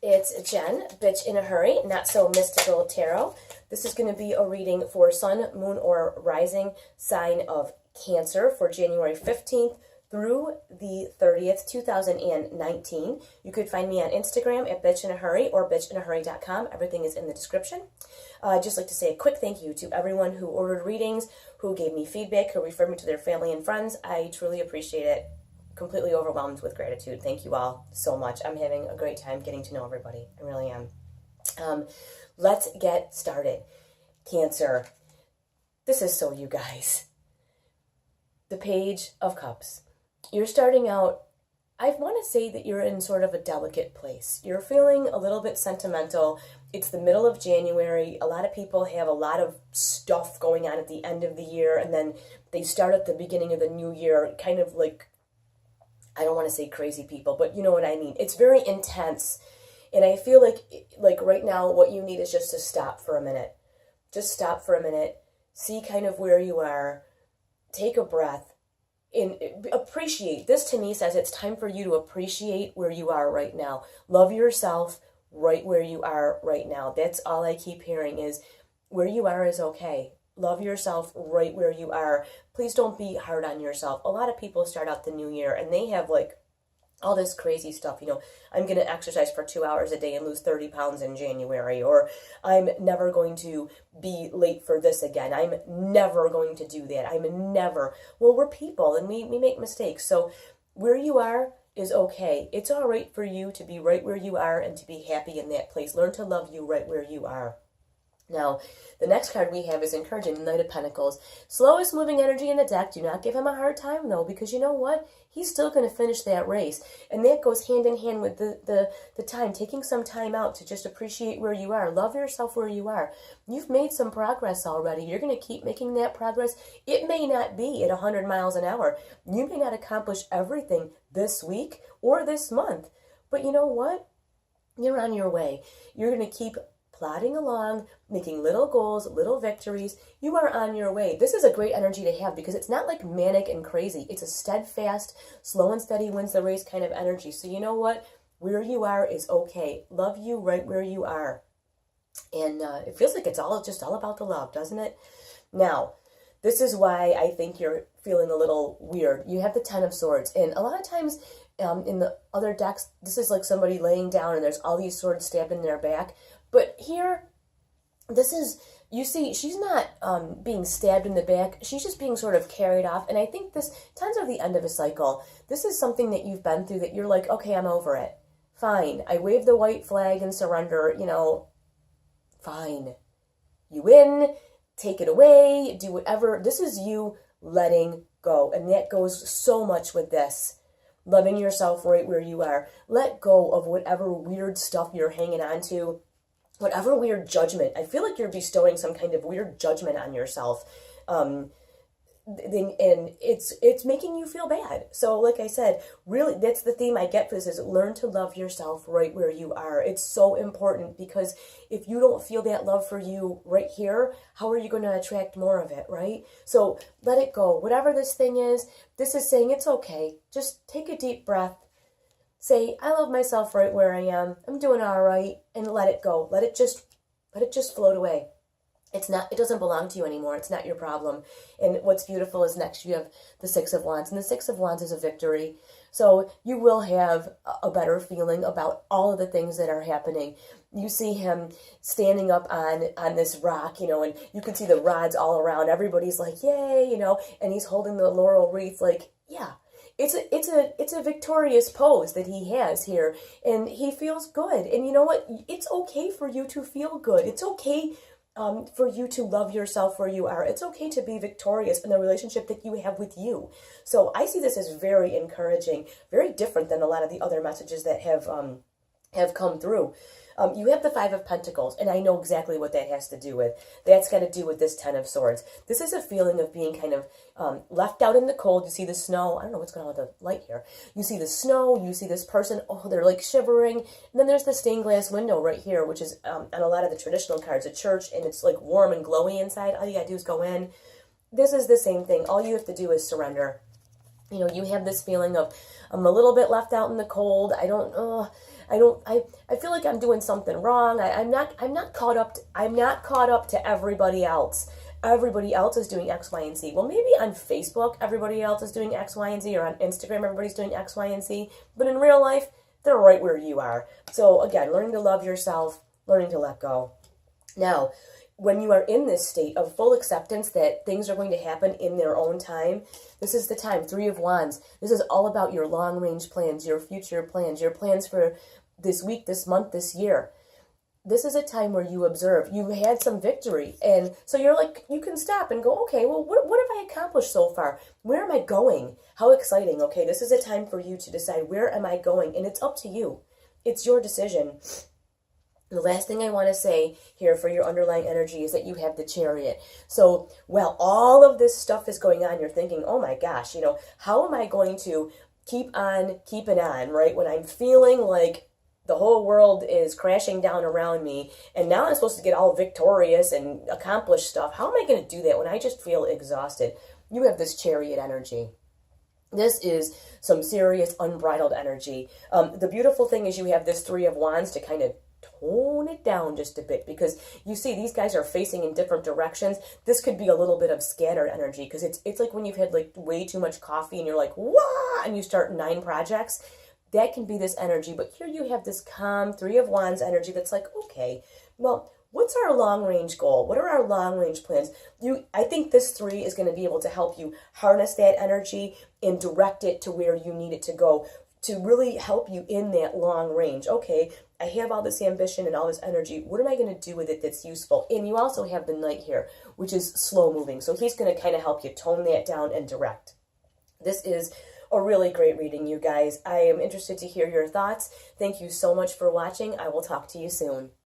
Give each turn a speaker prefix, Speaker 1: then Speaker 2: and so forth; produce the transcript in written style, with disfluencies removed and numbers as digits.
Speaker 1: It's Jen, Bitch in a Hurry, Not So Mystical Tarot. This is going to be a reading for Sun, Moon, or Rising sign of Cancer for January 15th through the 30th, 2019. You could find me on Instagram at Bitch in a Hurry or bitchinahurry.com. Everything is in the description. I'd just like to say a quick thank you to everyone who ordered readings, who gave me feedback, who referred me to their family and friends. I truly appreciate it. Completely overwhelmed with gratitude. Thank you all so much. I'm having a great time getting to know everybody. I really am. Let's get started. Cancer. This is so you guys. The Page of Cups. You're starting out, I want to say that you're in sort of a delicate place. You're feeling a little bit sentimental. It's the middle of January. A lot of people have a lot of stuff going on at the end of the year, and then they start at the beginning of the new year, kind of like, I don't want to say crazy people, but you know what I mean. It's very intense. And I feel like right now what you need is just to stop for a minute. Just stop for a minute. See kind of where you are. Take a breath. And appreciate. This to me says it's time for you to appreciate where you are right now. Love yourself right where you are right now. That's all I keep hearing is where you are is okay. Love yourself right where you are. Please don't be hard on yourself. A lot of people start out the new year and they have like all this crazy stuff. You know, I'm going to exercise for 2 hours a day and lose 30 pounds in January. Or I'm never going to be late for this again. I'm never going to do that. I'm never. Well, we're people and we make mistakes. So where you are is okay. It's all right for you to be right where you are and to be happy in that place. Learn to love you right where you are. Now, the next card we have is encouraging, the Knight of Pentacles. Slowest moving energy in the deck. Do not give him a hard time, though, because you know what? He's still going to finish that race. And that goes hand in hand with the time, taking some time out to just appreciate where you are. Love yourself where you are. You've made some progress already. You're going to keep making that progress. It may not be at 100 miles an hour. You may not accomplish everything this week or this month. But you know what? You're on your way. You're going to keep plodding along, making little goals, little victories. You are on your way. This is a great energy to have because it's not like manic and crazy. It's a steadfast, slow and steady wins the race kind of energy. So you know what? Where you are is okay. Love you right where you are. And it feels like it's all about the love, doesn't it? Now, this is why I think you're feeling a little weird. You have the Ten of Swords. And a lot of times in the other decks, this is like somebody laying down and there's all these swords stabbed in their back. But here, this is, you see, she's not being stabbed in the back. She's just being sort of carried off. And I think this tends to the end of a cycle. This is something that you've been through that you're like, okay, I'm over it. Fine. I wave the white flag and surrender, you know, fine. You win, take it away, do whatever. This is you letting go. And that goes so much with this. Loving yourself right where you are. Let go of whatever weird stuff you're hanging on to. Whatever weird judgment, I feel like you're bestowing some kind of weird judgment on yourself, and it's making you feel bad. So like I said, really, that's the theme I get for this is learn to love yourself right where you are. It's so important because if you don't feel that love for you right here, how are you going to attract more of it, right? So let it go. Whatever this thing is, this is saying it's okay. Just take a deep breath. Say, I love myself right where I am. I'm doing all right, and let it go. Let it just float away. It doesn't belong to you anymore. It's not your problem. And what's beautiful is next you have the Six of Wands, and the Six of Wands is a victory. So you will have a better feeling about all of the things that are happening. You see him standing up on this rock, you know, and you can see the rods all around. Everybody's like, yay, you know, and he's holding the laurel wreath like, yeah. It's a victorious pose that he has here, and he feels good. And you know what? It's okay for you to feel good. It's okay for you to love yourself where you are. It's okay to be victorious in the relationship that you have with you. So I see this as very encouraging, very different than a lot of the other messages that have come through. You have the Five of Pentacles, and I know exactly what that has to do with. That's got to do with this Ten of Swords. This is a feeling of being kind of left out in the cold. You see the snow. I don't know what's going on with the light here. You see the snow. You see this person. Oh, they're like shivering. And then there's the stained glass window right here, which is on a lot of the traditional cards, a church, and it's like warm and glowy inside. All you got to do is go in. This is the same thing. All you have to do is surrender. You know, you have this feeling of, I'm a little bit left out in the cold. I I feel like I'm doing something wrong. I'm not caught up to everybody else. Everybody else is doing X, Y, and Z. Well, maybe on Facebook, everybody else is doing X, Y, and Z, or on Instagram, everybody's doing X, Y, and Z. But in real life, they're right where you are. So again, learning to love yourself, learning to let go. Now, when you are in this state of full acceptance that things are going to happen in their own time, this is the time. 3 of Wands. This is all about your long-range plans, your future plans, your plans for this week, this month, this year. This is a time where you observe. You had some victory. And so you're like, you can stop and go, okay, well, what have I accomplished so far? Where am I going? How exciting. Okay, this is a time for you to decide, where am I going? And it's up to you. It's your decision. The last thing I want to say here for your underlying energy is that you have the Chariot. So, while all of this stuff is going on, you're thinking, oh my gosh, how am I going to keep on keeping on, right? When I'm feeling like the whole world is crashing down around me, and now I'm supposed to get all victorious and accomplish stuff. How am I going to do that when I just feel exhausted? You have this Chariot energy. This is some serious unbridled energy. The beautiful thing is you have this 3 of Wands to kind of tone it down just a bit, because you see these guys are facing in different directions. This could be a little bit of scattered energy, because it's like when you've had like way too much coffee and you're like, wah, and you start 9 projects. That can be this energy, but here you have this calm 3 of Wands energy that's like, okay, well, what's our long-range goal? What are our long-range plans? I think this 3 is going to be able to help you harness that energy and direct it to where you need it to go, to really help you in that long range. Okay, I have all this ambition and all this energy. What am I going to do with it that's useful? And you also have the Knight here, which is slow moving. So he's going to kind of help you tone that down and direct. This is a really great reading, you guys. I am interested to hear your thoughts. Thank you so much for watching. I will talk to you soon.